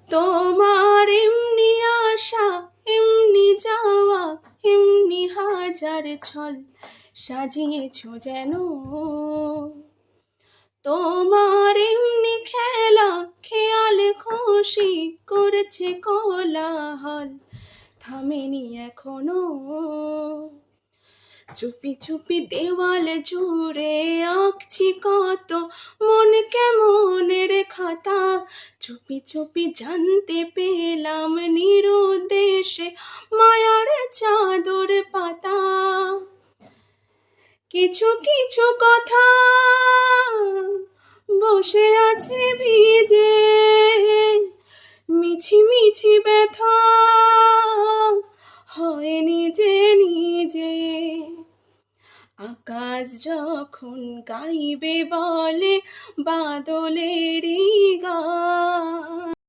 তোমার এমনি আসা এমনি যাওয়া এমনি হাজার ছল সাজিয়েছ যেন। তোমার এমনি খেলা খেয়াল খুশি করেছে কোলাহল থামেনি এখনো। চুপি চুপি দেওয়াল জুড়ে আঁকছি কত মন কেমনের খাতা। চুপি চুপি জানতে পেলাম নিরুদ্দেশে মায়ার চাদর পাতা। কিছু কিছু কথা বসে আছে ভিজে, মিছি মিছি ব্যথা হয় নিজে নিজে। আকাশ যখন গাইবে বলে বাদলেরই গান।